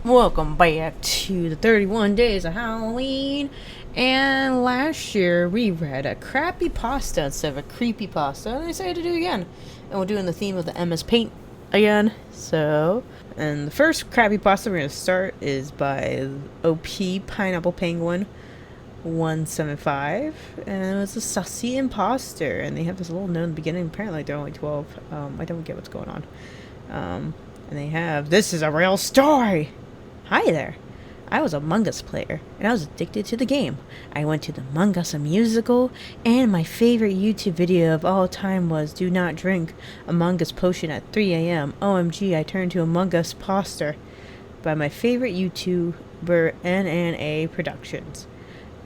Welcome back to the 31 Days of Halloween. And last year we read a crappy pasta instead of a creepy pasta, and I decided to do it again. And we're doing the theme of the MS Paint again. And the first crappy pasta we're gonna start is by OP Pineapple Penguin 175, and it was a sussy imposter. And they have this little note in the beginning. Apparently they're only 12. I don't get what's going on. And they have, "This is a real story." Hi there. I was a Among Us player, and I was addicted to the game. I went to the Among Us musical, and my favorite YouTube video of all time was "Do not drink Among Us potion at 3 a.m. OMG, I turned to Among Us poster" by my favorite YouTuber, NNA Productions.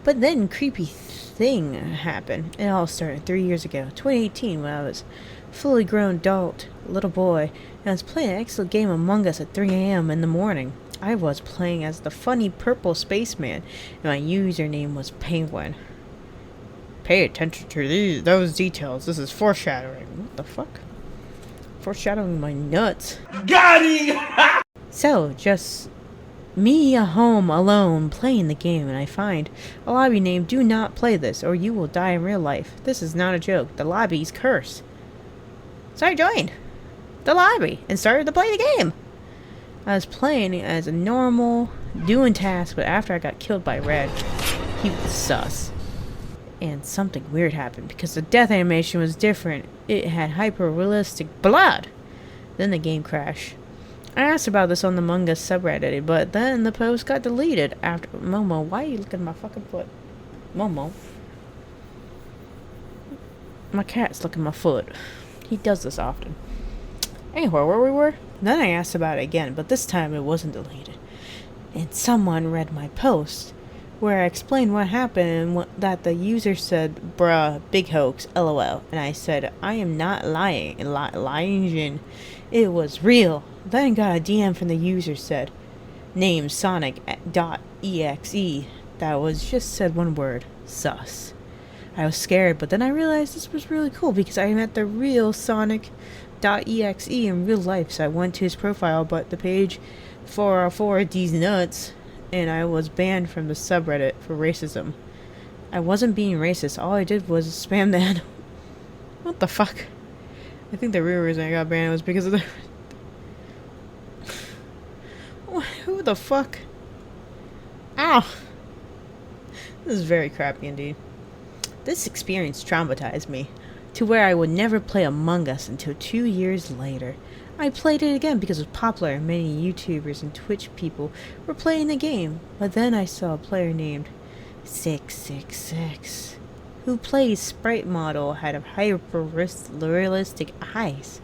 But then creepy thing happened. It all started 3 years ago, 2018, when I was fully grown adult, little boy, and I was playing an excellent game Among Us at 3 a.m. in the morning. I was playing as the funny purple spaceman, and my username was Penguin. Pay attention to those details. This is foreshadowing. What the fuck? Foreshadowing my nuts. Got it! So, just me at home alone playing the game, and I find a lobby named "Do not play this or you will die in real life. This is not a joke. The lobby's cursed." So I joined the lobby and started to play the game. I was playing as a normal, doing tasks, but after I got killed by Red, he was sus. And something weird happened because the death animation was different. It had hyper-realistic blood. Then the game crashed. I asked about this on the Among Us subreddit, but then the post got deleted after... Momo, why are you looking at my fucking foot? Momo. My cat's looking at my foot. He does this often. Anyway, where we were? Then I asked about it again, but this time it wasn't deleted. And someone read my post, where I explained what happened and that the user said, "Bruh, big hoax, lol." And I said, "I am not lying. Lying. It was real." Then got a DM from the user said, "Name Sonic.exe." That was just said one word, sus. I was scared, but then I realized this was really cool because I met the real Sonic.exe in real life. So I went to his profile, but the page 404 these nuts, and I was banned from the subreddit for racism. I wasn't being racist. All I did was spam the What the fuck? I think the real reason I got banned was because of the... Who the fuck? Ow! This is very crappy indeed. This experience traumatized me, to where I would never play Among Us until 2 years later. I played it again because it was popular and many YouTubers and Twitch people were playing the game, but then I saw a player named 666, who plays sprite model, had a hyper-realistic eyes,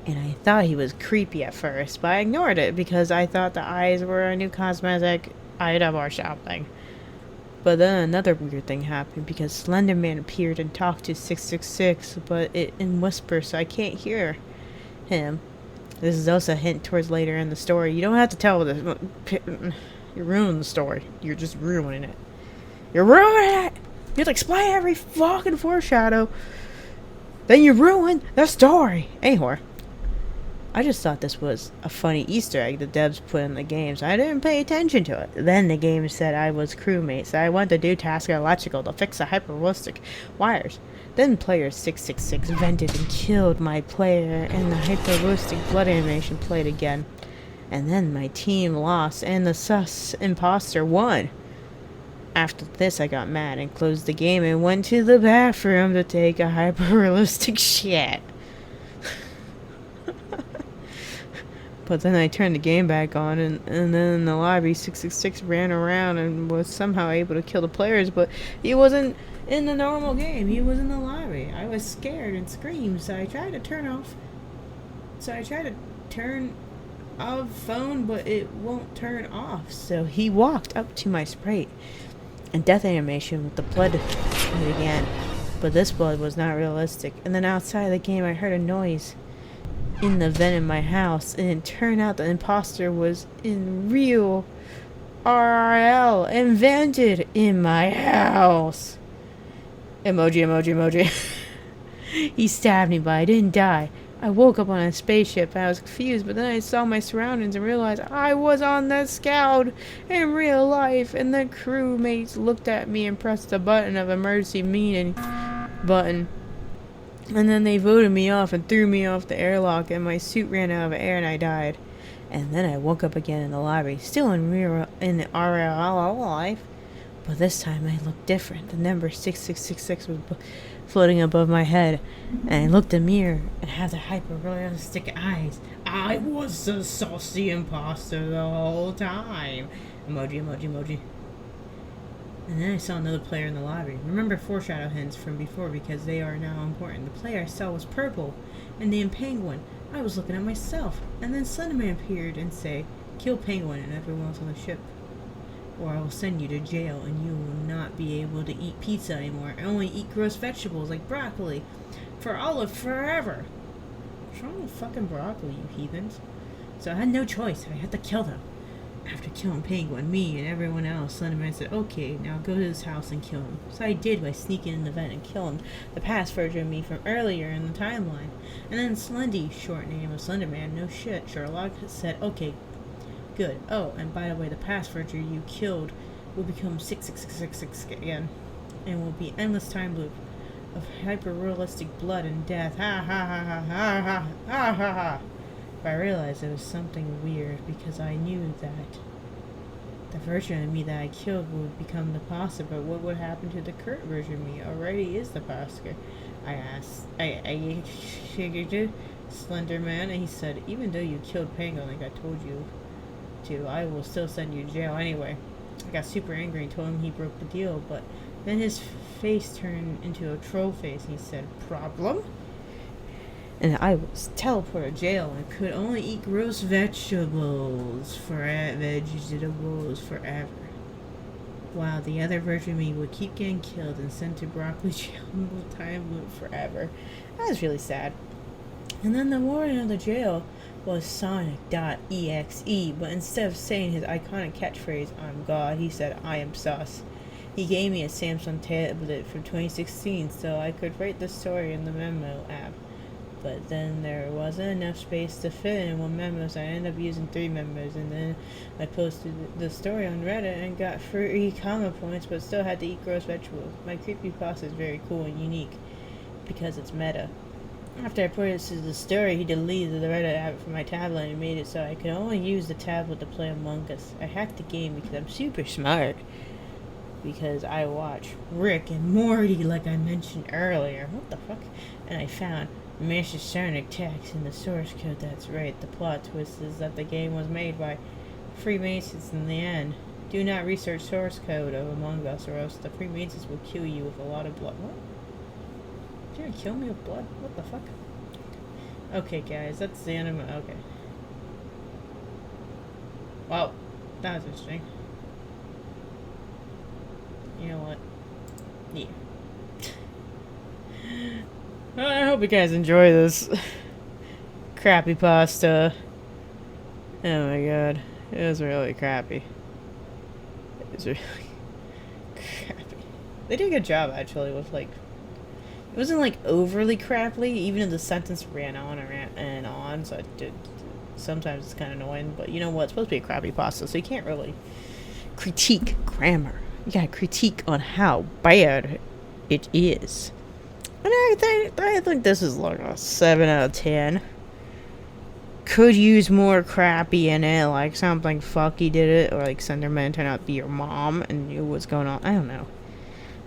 and I thought he was creepy at first, but I ignored it because I thought the eyes were a new cosmetic item or something. But then another weird thing happened because Slenderman appeared and talked to 666, but in whisper, so I can't hear him. This is also a hint towards later in the story. You don't have to tell this. You're ruining the story. You're just ruining it. You're ruining it! You have to explain every fucking foreshadow. Then you ruin the story. Anyway, I just thought this was a funny Easter egg the devs put in the game, so I didn't pay attention to it. Then the game said I was crewmate, so I went to do task electrical to fix the hyper-realistic wires. Then player 666 vented and killed my player, and the hyper-realistic blood animation played again. And then my team lost, and the sus imposter won. After this, I got mad and closed the game and went to the bathroom to take a hyper-realistic shit. But then I turned the game back on, and then in the lobby, 666 ran around and was somehow able to kill the players, but he wasn't in the normal game. He was in the lobby. I was scared and screamed, so I tried to turn off phone, but it won't turn off. So he walked up to my sprite, and death animation with the blood began. But this blood was not realistic. And then outside of the game, I heard a noise in the vent in my house, and it turned out the imposter was in real RRL invented in my house. Emoji, emoji, emoji. He stabbed me, but I didn't die. I woke up on a spaceship. I was confused, but then I saw my surroundings and realized I was on the Scout in real life, and the crewmates looked at me and pressed the button of emergency meeting button. And then they voted me off and threw me off the airlock, and my suit ran out of air and I died. And then I woke up again in the lobby, still in real life. But this time I looked different. The number 6666 was floating above my head, and I looked in the mirror and had the hyper-realistic eyes. I was the sussy imposter the whole time. Emoji, emoji, emoji. And then I saw another player in the lobby. Remember foreshadow hints from before because they are now important. The player I saw was purple and named Penguin. I was looking at myself, and then Slenderman appeared and said, "Kill Penguin and everyone else on the ship, or I will send you to jail and you will not be able to eat pizza anymore and only eat gross vegetables like broccoli for all of forever." What's wrong with fucking broccoli, you heathens? So I had no choice. I had to kill them. After killing Penguin, me, and everyone else, Slenderman said, "Okay, now go to this house and kill him." So I did by sneaking in the vent and killing the past version of me from earlier in the timeline. And then Slendy, short name of Slenderman, no shit, Sherlock, said, "Okay, good. Oh, and by the way, the past version you killed will become 6666 again, and will be endless time loop of hyper-realistic blood and death. Ha ha ha ha ha ha ha ha ha." But I realized it was something weird because I knew that the version of me that I killed would become the pasta, but what would happen to the current version of me? Already is the pasta. I asked. I Slenderman, and he said, "Even though you killed Penguin like I told you to, I will still send you to jail anyway." I got super angry and told him he broke the deal, but then his face turned into a troll face and he said, "Problem?" And I was teleported to jail and could only eat gross vegetables forever, while the other version of me would keep getting killed and sent to broccoli jail time loop forever. That was really sad. And then the warden of the jail was Sonic.exe, but instead of saying his iconic catchphrase, "I'm God," he said, "I am sus." He gave me a Samsung tablet from 2016 so I could write the story in the memo app. But then there wasn't enough space to fit in one memo, so I ended up using 3 memos, and then I posted the story on Reddit and got free comment points, but still had to eat gross vegetables. My creepypasta is very cool and unique because it's meta. After I posted the story, he deleted the Reddit app from my tablet and made it so I could only use the tablet to play Among Us. I hacked the game because I'm super smart. Because I watch Rick and Morty like I mentioned earlier. What the fuck? And I found Mr. Sonic text in the source code. That's right. The plot twist is that the game was made by Freemasons in the end. Do not research source code of Among Us or else the Freemasons will kill you with a lot of blood. What? You're gonna kill me with blood? What the fuck? Okay, guys, that's the end of my... Okay. Wow. That was interesting. You know what? Yeah. Well, I hope you guys enjoy this crappy pasta. Oh my god. It was really crappy. It was really crappy. They did a good job, actually, with, like... It wasn't, like, overly crappy, even if the sentence ran on and on, so it did... Sometimes it's kind of annoying, but you know what? It's supposed to be a crappy pasta, so you can't really critique grammar. You gotta critique on how bad it is. And I think this is like a 7 out of 10. Could use more crappy in it, like something fucky did it, or like Slenderman turned out to be your mom and knew what's going on. I don't know.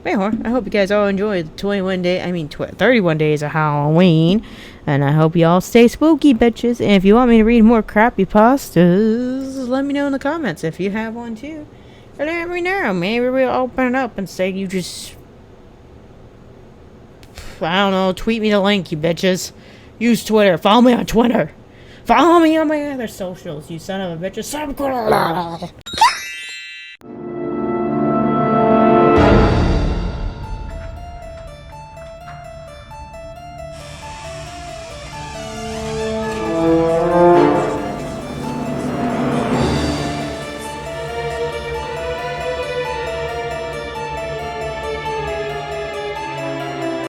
But anyway, I hope you guys all enjoyed the 31 days of Halloween. And I hope you all stay spooky, bitches. And if you want me to read more crappy pastas, let me know in the comments if you have one too. Or let me know. Maybe we'll open it up and say you just... I don't know, tweet me the link, you bitches. Use Twitter. Follow me on Twitter. Follow me on my other socials, you son of a bitches.